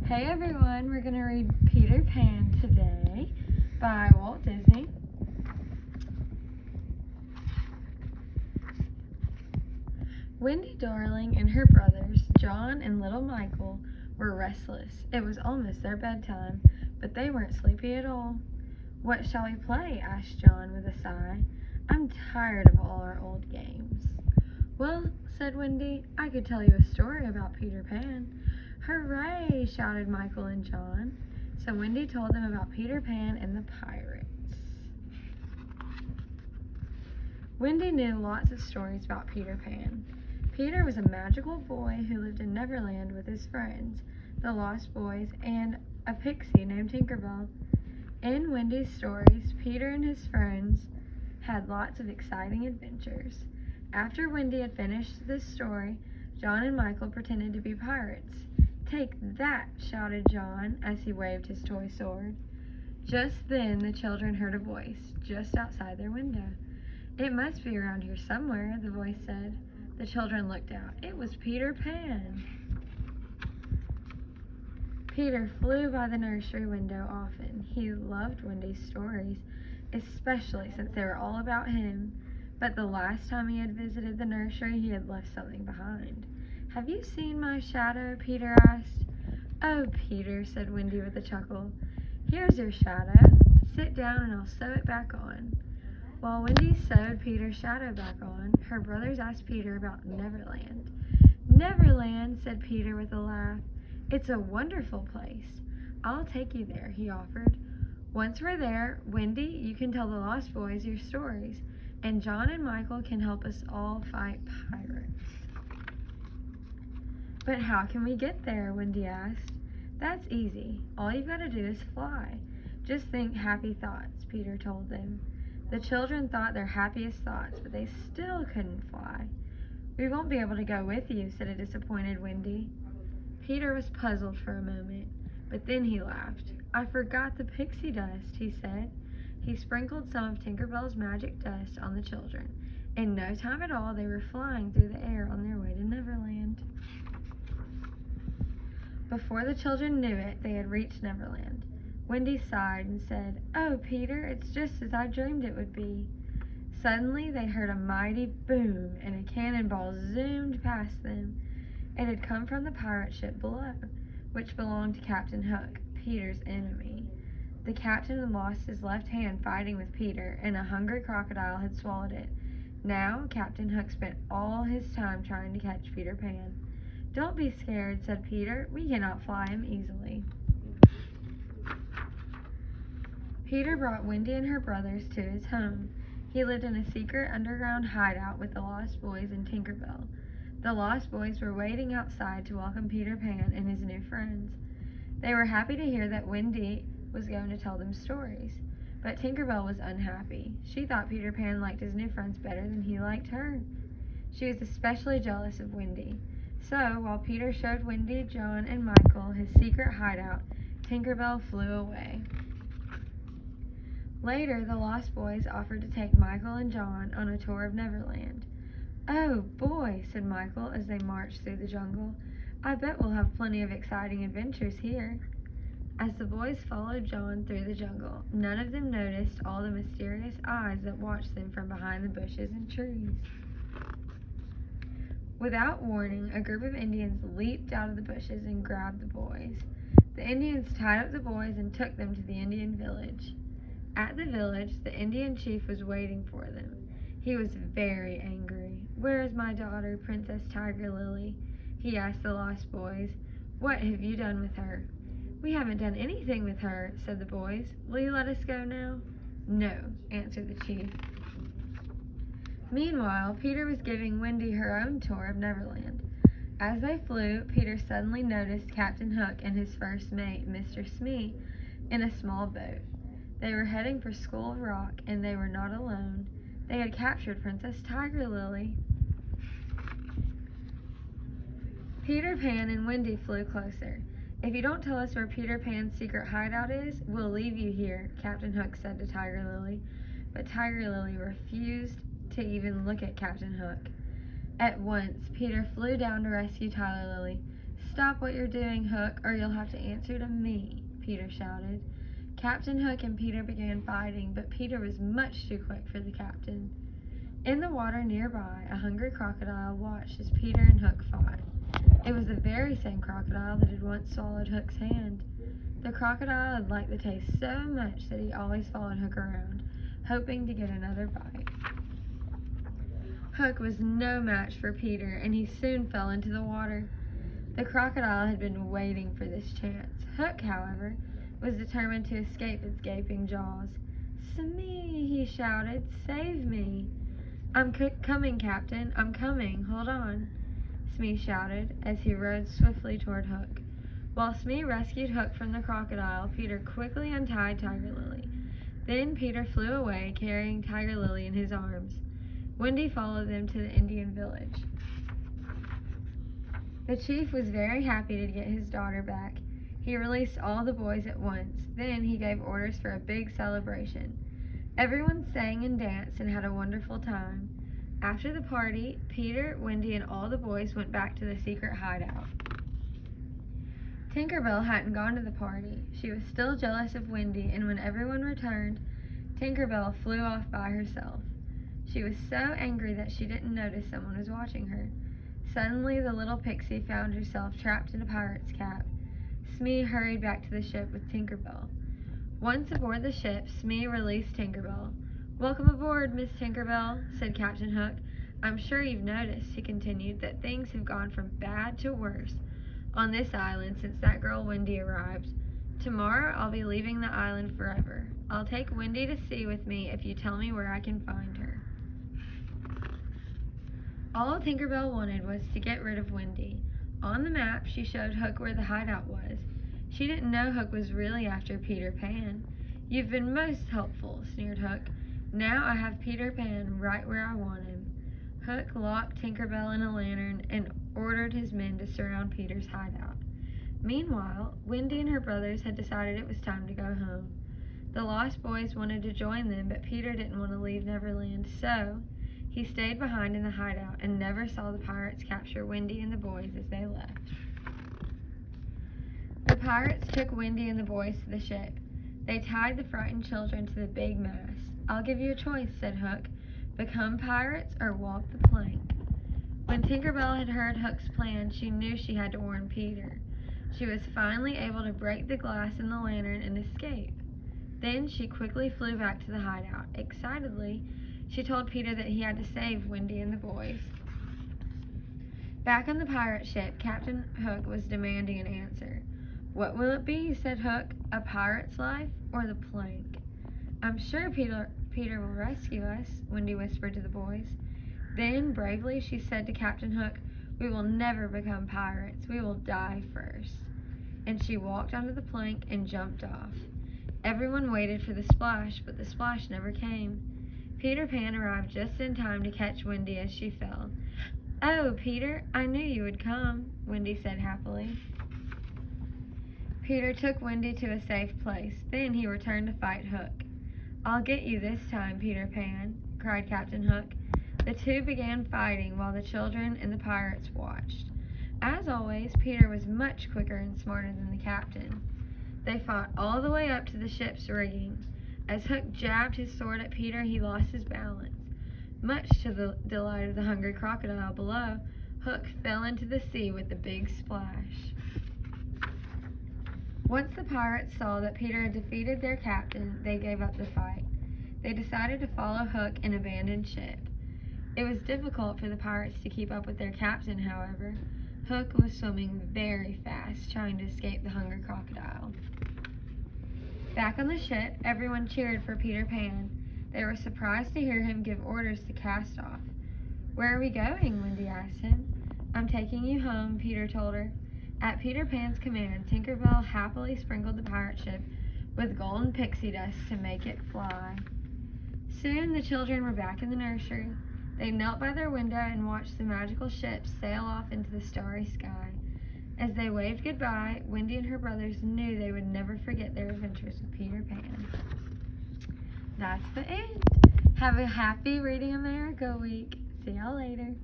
Hey everyone, we're going to read Peter Pan today by Walt Disney. Wendy Darling and her brothers, John and little Michael, were restless. It was almost their bedtime, but they weren't sleepy at all. "What shall we play?" asked John with a sigh. "I'm tired of all our old games." "Well," said Wendy, "I could tell you a story about Peter Pan." "Hooray!" shouted Michael and John. So Wendy told them about Peter Pan and the pirates. Wendy knew lots of stories about Peter Pan. Peter was a magical boy who lived in Neverland with his friends, the Lost Boys, and a pixie named Tinkerbell. In Wendy's stories, Peter and his friends had lots of exciting adventures. After Wendy had finished this story, John and Michael pretended to be pirates. "Take that!" shouted John as he waved his toy sword. Just then the children heard a voice just outside their window. "It must be around here somewhere," the voice said. The children looked out. It was Peter Pan. Peter flew by the nursery window often. He loved Wendy's stories, especially since they were all about him. But the last time he had visited the nursery, he had left something behind. "Have you seen my shadow?" Peter asked. "Oh, Peter," said Wendy with a chuckle. "Here's your shadow. Sit down and I'll sew it back on." While Wendy sewed Peter's shadow back on, her brothers asked Peter about Neverland. "Neverland," said Peter with a laugh. "It's a wonderful place. I'll take you there," he offered. "Once we're there, Wendy, you can tell the Lost Boys your stories, and John and Michael can help us all fight pirates." "But how can we get there?" Wendy asked. "That's easy. All you've got to do is fly. Just think happy thoughts," Peter told them. The children thought their happiest thoughts, but they still couldn't fly. "We won't be able to go with you," said a disappointed Wendy. Peter was puzzled for a moment, but then he laughed. "I forgot the pixie dust," he said. He sprinkled some of Tinkerbell's magic dust on the children. In no time at all, they were flying through the air on their way to Neverland. Before the children knew it, they had reached Neverland. Wendy sighed and said, "Oh, Peter, it's just as I dreamed it would be." Suddenly, they heard a mighty boom, and a cannonball zoomed past them. It had come from the pirate ship below, which belonged to Captain Hook, Peter's enemy. The captain had lost his left hand fighting with Peter, and a hungry crocodile had swallowed it. Now, Captain Hook spent all his time trying to catch Peter Pan. "Don't be scared," said Peter. "We cannot fly him easily." Peter brought Wendy and her brothers to his home. He lived in a secret underground hideout with the Lost Boys and Tinkerbell. The Lost Boys were waiting outside to welcome Peter Pan and his new friends. They were happy to hear that Wendy was going to tell them stories. But Tinkerbell was unhappy. She thought Peter Pan liked his new friends better than he liked her. She was especially jealous of Wendy. So, while Peter showed Wendy, John, and Michael his secret hideout, Tinkerbell flew away. Later, the Lost Boys offered to take Michael and John on a tour of Neverland. "Oh, boy," said Michael as they marched through the jungle. "I bet we'll have plenty of exciting adventures here." As the boys followed John through the jungle, none of them noticed all the mysterious eyes that watched them from behind the bushes and trees. Without warning, a group of Indians leaped out of the bushes and grabbed the boys. The Indians tied up the boys and took them to the Indian village. At the village, the Indian chief was waiting for them. He was very angry. "Where is my daughter, Princess Tiger Lily?" he asked the Lost Boys. "What have you done with her?" "We haven't done anything with her," said the boys. "Will you let us go now?" "No," answered the chief. Meanwhile, Peter was giving Wendy her own tour of Neverland. As they flew, Peter suddenly noticed Captain Hook and his first mate, Mr. Smee, in a small boat. They were heading for Skull Rock, and they were not alone. They had captured Princess Tiger Lily. Peter Pan and Wendy flew closer. "If you don't tell us where Peter Pan's secret hideout is, we'll leave you here," Captain Hook said to Tiger Lily. But Tiger Lily refused to even look at Captain Hook. At once, Peter flew down to rescue Tiger Lily. Stop what you're doing, Hook, or you'll have to answer to me, Peter shouted. Captain Hook and Peter began fighting, but Peter was much too quick for the captain. In the water nearby, a hungry crocodile watched as Peter and Hook fought. It was the very same crocodile that had once swallowed Hook's hand. The crocodile had liked the taste so much that he always followed Hook around, hoping to get another bite. Hook was no match for Peter, and he soon fell into the water. The crocodile had been waiting for this chance. Hook, however, was determined to escape its gaping jaws. "Smee!" he shouted. "Save me!" "I'm coming, Captain. I'm coming. Hold on," Smee shouted as he rowed swiftly toward Hook. While Smee rescued Hook from the crocodile, Peter quickly untied Tiger Lily. Then Peter flew away, carrying Tiger Lily in his arms. Wendy followed them to the Indian village. The chief was very happy to get his daughter back. He released all the boys at once. Then he gave orders for a big celebration. Everyone sang and danced and had a wonderful time. After the party, Peter, Wendy, and all the boys went back to the secret hideout. Tinkerbell hadn't gone to the party. She was still jealous of Wendy, and when everyone returned, Tinkerbell flew off by herself. She was so angry that she didn't notice someone was watching her. Suddenly, the little pixie found herself trapped in a pirate's cap. Smee hurried back to the ship with Tinkerbell. Once aboard the ship, Smee released Tinkerbell. "Welcome aboard, Miss Tinkerbell," said Captain Hook. "I'm sure you've noticed," he continued, "that things have gone from bad to worse on this island since that girl Wendy arrived. Tomorrow I'll be leaving the island forever. I'll take Wendy to sea with me if you tell me where I can find her." All Tinkerbell wanted was to get rid of Wendy. On the map, she showed Hook where the hideout was. She didn't know Hook was really after Peter Pan. "You've been most helpful," sneered Hook. "Now I have Peter Pan right where I want him." Hook locked Tinkerbell in a lantern and ordered his men to surround Peter's hideout. Meanwhile, Wendy and her brothers had decided it was time to go home. The Lost Boys wanted to join them, but Peter didn't want to leave Neverland, so he stayed behind in the hideout and never saw the pirates capture Wendy and the boys as they left. The pirates took Wendy and the boys to the ship. They tied the frightened children to the big mast. "I'll give you a choice," said Hook. "Become pirates or walk the plank." When Tinkerbell had heard Hook's plan, she knew she had to warn Peter. She was finally able to break the glass in the lantern and escape. Then she quickly flew back to the hideout. Excitedly, she told Peter that he had to save Wendy and the boys. Back on the pirate ship, Captain Hook was demanding an answer. "What will it be?" said Hook. "A pirate's life or the plank?" "I'm sure Peter will rescue us," Wendy whispered to the boys. Then, bravely, she said to Captain Hook, "We will never become pirates. We will die first." And she walked onto the plank and jumped off. Everyone waited for the splash, but the splash never came. Peter Pan arrived just in time to catch Wendy as she fell. "Oh, Peter, I knew you would come," Wendy said happily. Peter took Wendy to a safe place. Then he returned to fight Hook. "I'll get you this time, Peter Pan," cried Captain Hook. The two began fighting while the children and the pirates watched. As always, Peter was much quicker and smarter than the captain. They fought all the way up to the ship's rigging. As Hook jabbed his sword at Peter, he lost his balance. Much to the delight of the hungry crocodile below, Hook fell into the sea with a big splash. Once the pirates saw that Peter had defeated their captain, they gave up the fight. They decided to follow Hook and abandon ship. It was difficult for the pirates to keep up with their captain, however. Hook was swimming very fast, trying to escape the hungry crocodile. Back on the ship, everyone cheered for Peter Pan. They were surprised to hear him give orders to cast off. "Where are we going?" Wendy asked him. "I'm taking you home," Peter told her. At Peter Pan's command, Tinkerbell happily sprinkled the pirate ship with golden pixie dust to make it fly. Soon the children were back in the nursery. They knelt by their window and watched the magical ship sail off into the starry sky. As they waved goodbye, Wendy and her brothers knew they would never forget their adventures with Peter Pan. That's the end. Have a happy Reading America week. See y'all later.